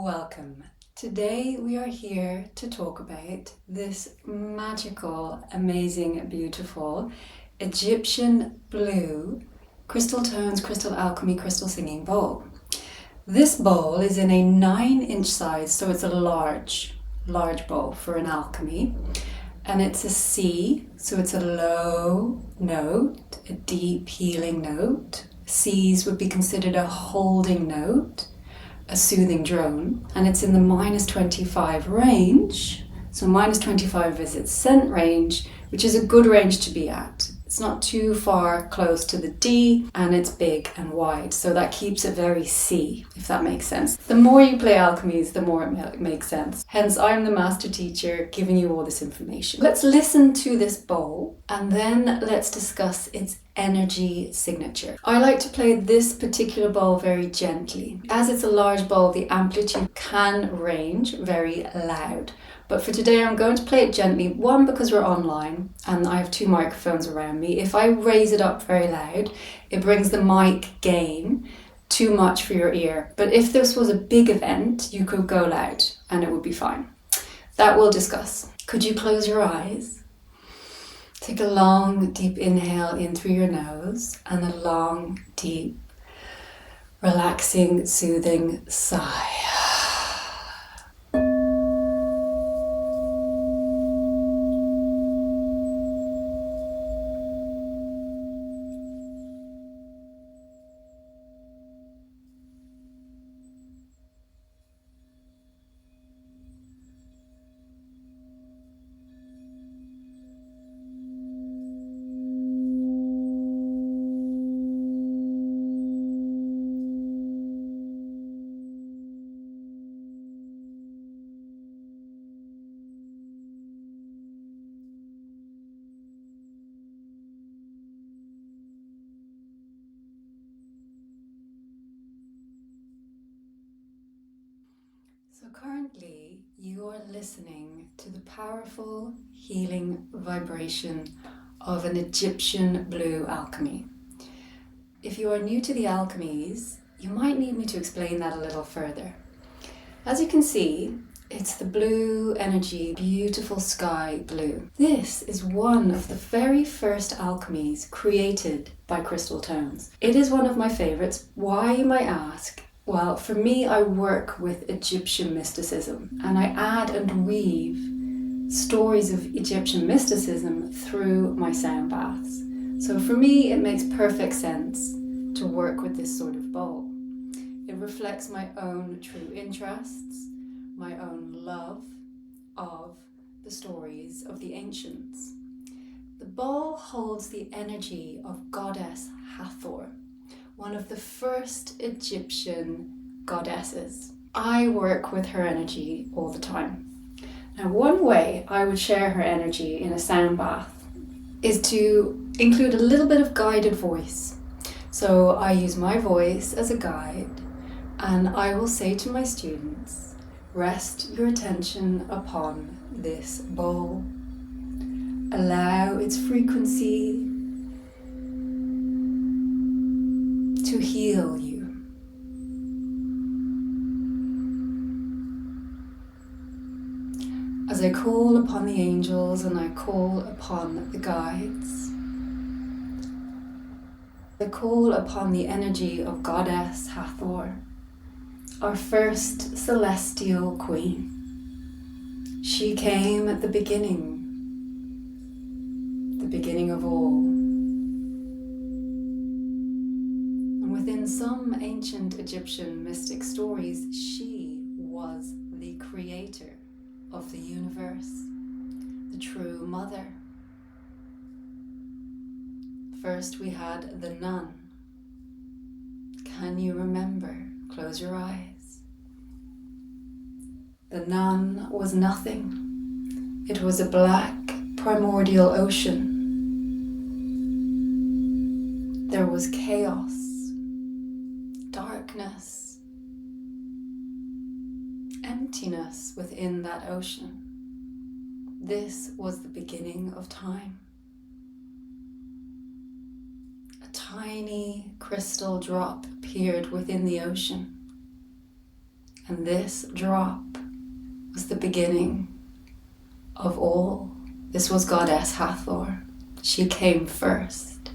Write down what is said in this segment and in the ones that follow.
Welcome. Today we are here to talk about this magical, amazing, beautiful Egyptian blue crystal tones, crystal alchemy, crystal singing bowl. This bowl is in a 9-inch size, so it's a large bowl for an alchemy. And it's a C, so it's a low note, a deep healing note. C's would be considered a holding note, a soothing drone, and it's in the -25 range. So -25 is its scent range, which is a good range to be at. It's not too far close to the D, and it's big and wide, so that keeps it very C, if that makes sense. The more you play alchemies, the more it makes sense. Hence, I'm the master teacher giving you all this information. Let's listen to this bowl, and then let's discuss its energy signature. I like to play this particular bowl very gently. As it's a large bowl, the amplitude can range very loud. But for today, I'm going to play it gently. One, because we're online and I have 2 microphones around me. If I raise it up very loud, it brings the mic gain too much for your ear. But if this was a big event, you could go loud and it would be fine. That we'll discuss. Could you close your eyes? Take a long, deep inhale in through your nose and a long, deep, relaxing, soothing sigh. So currently you are listening to the powerful healing vibration of an Egyptian blue alchemy. If you are new to the alchemies, you might need me to explain that a little further. As you can see, it's the blue energy, beautiful sky blue. This is one of the very first alchemies created by crystal tones. It is one of my favorites. Why, you might ask? Well, for me, I work with Egyptian mysticism and I add and weave stories of Egyptian mysticism through my sound baths. So for me, it makes perfect sense to work with this sort of bowl. It reflects my own true interests, my own love of the stories of the ancients. The bowl holds the energy of goddess Hathor, one of the first Egyptian goddesses. I work with her energy all the time. Now, one way I would share her energy in a sound bath is to include a little bit of guided voice. So I use my voice as a guide, and I will say to my students, rest your attention upon this bowl. Allow its frequency to heal you. As I call upon the angels and I call upon the guides, I call upon the energy of Goddess Hathor, our first celestial queen. She came at the beginning of all. In some ancient Egyptian mystic stories, she was the creator of the universe, the true mother. First we had the nun. Can you remember? Close your eyes. The nun was nothing. It was a black primordial ocean. There was chaos, darkness, emptiness within that ocean. This was the beginning of time. A tiny crystal drop appeared within the ocean, And this drop was the beginning of all. This was Goddess Hathor. She came first.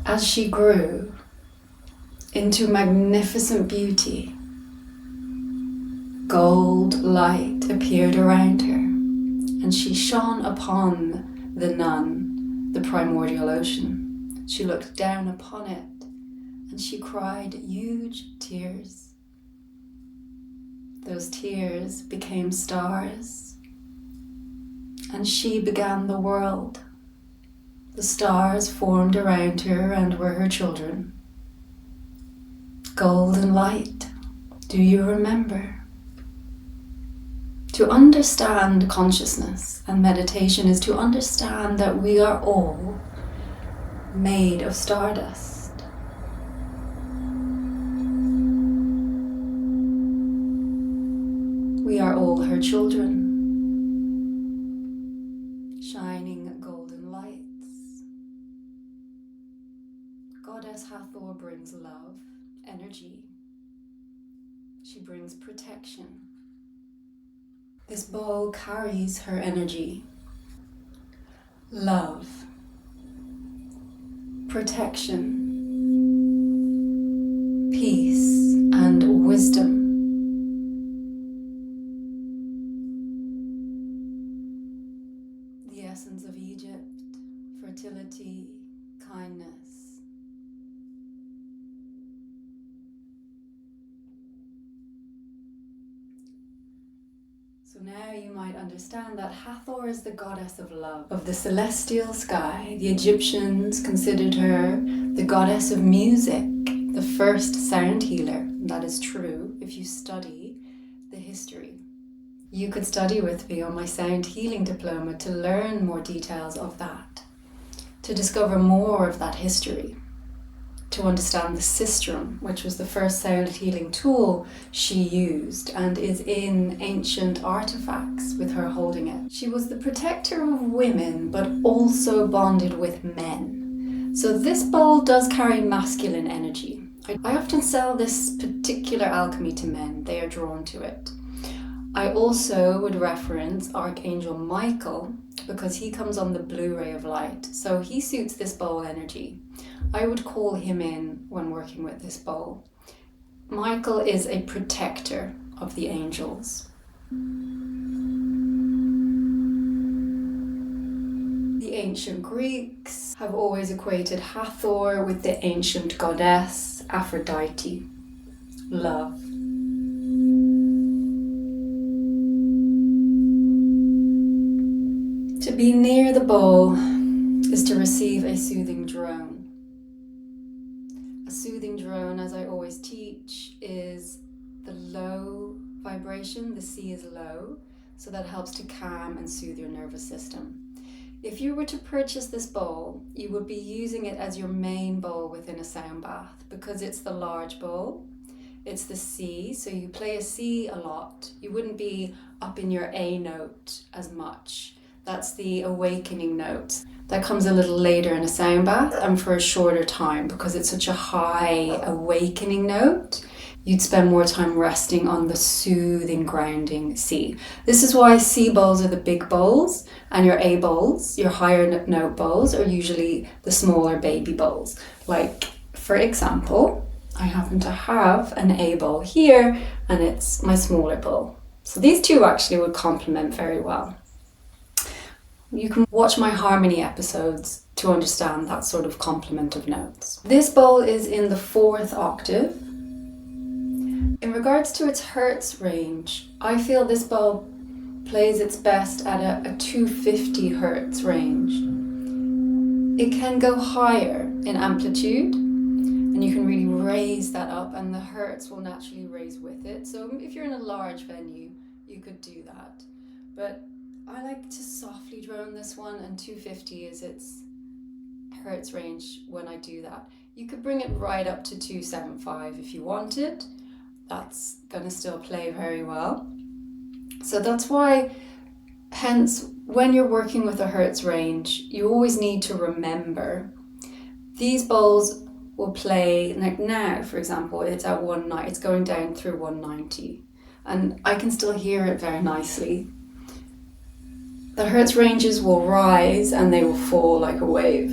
As she grew into magnificent beauty, gold light appeared around her, and she shone upon the nun, the primordial ocean. She looked down upon it, and she cried huge tears. Those tears became stars, and she began the world. The stars formed around her and were her children. Golden light, do you remember? To understand consciousness and meditation is to understand that we are all made of stardust. We are all her children, shining golden lights. Goddess Hathor brings love, energy. She brings protection. This bowl carries her energy, love, protection, peace, and wisdom. The essence of Egypt, fertility, kindness. So now you might understand that Hathor is the goddess of love, of the celestial sky. The Egyptians considered her the goddess of music, the first sound healer. That is true if you study the history. You could study with me on my sound healing diploma to learn more details of that, to discover more of that history, to understand the sistrum, which was the first sound healing tool she used and is in ancient artifacts with her holding it. She was the protector of women, but also bonded with men. So this bowl does carry masculine energy. I often sell this particular alchemy to men. They are drawn to it. I also would reference Archangel Michael because he comes on the blue ray of light. So he suits this bowl energy. I would call him in when working with this bowl. Michael is a protector of the angels. The ancient Greeks have always equated Hathor with the ancient goddess Aphrodite, love. To be near the bowl is to receive a soothing drone. A soothing drone, as I always teach, is the low vibration. The C is low, so that helps to calm and soothe your nervous system. If you were to purchase this bowl, you would be using it as your main bowl within a sound bath because it's the large bowl. It's the C, so you play a C a lot. You wouldn't be up in your A note as much. That's the awakening note. That comes a little later in a sound bath and for a shorter time because it's such a high awakening note. You'd spend more time resting on the soothing, grounding C. This is why C bowls are the big bowls and your A bowls, your higher note bowls, are usually the smaller baby bowls. Like, for example, I happen to have an A bowl here and it's my smaller bowl. So these two actually would complement very well. You can watch my harmony episodes to understand that sort of complement of notes. This bowl is in the 4th octave. In regards to its hertz range, I feel this bowl plays its best at a 250 hertz range. It can go higher in amplitude, and you can really raise that up, and the hertz will naturally raise with it. So if you're in a large venue, you could do that. But I like to softly drone this one, and 250 is its hertz range when I do that. You could bring it right up to 275 if you wanted. That's gonna still play very well. So that's why, hence, when you're working with a hertz range, you always need to remember these bowls will play, like now, for example, it's at it's going down through 190. And I can still hear it very nicely. The hertz ranges will rise and they will fall like a wave.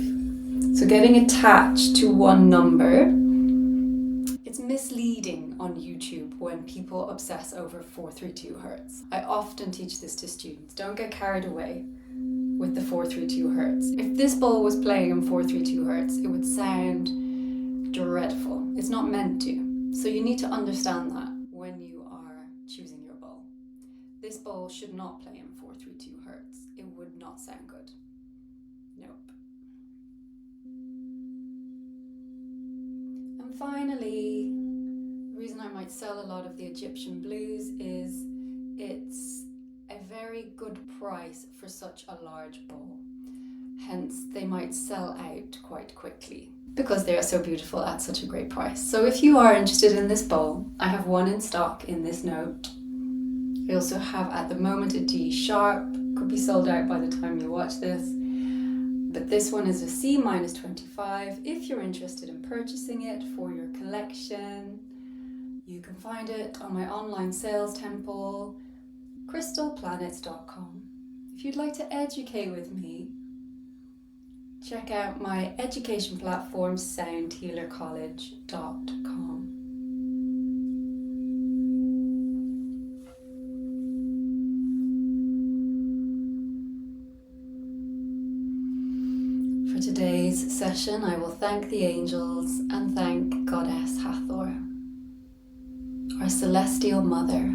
So getting attached to one number, it's misleading on YouTube when people obsess over 432 hertz. I often teach this to students. Don't get carried away with the 432 hertz. If this bowl was playing in 432 hertz, it would sound dreadful. It's not meant to. So you need to understand that when you are choosing your bowl. This bowl should not play in 432 hertz. It would not sound good. Nope. And finally, the reason I might sell a lot of the Egyptian blues is it's a very good price for such a large bowl. Hence, they might sell out quite quickly because they are so beautiful at such a great price. So if you are interested in this bowl, I have one in stock in this note. I also have at the moment a D sharp, could be sold out by the time you watch this. But this one is a C-25. If you're interested in purchasing it for your collection, you can find it on my online sales temple, crystalplanets.com. If you'd like to educate with me, check out my education platform, soundhealercollege.com. For today's session, I will thank the angels and thank Goddess Hathor, our celestial mother,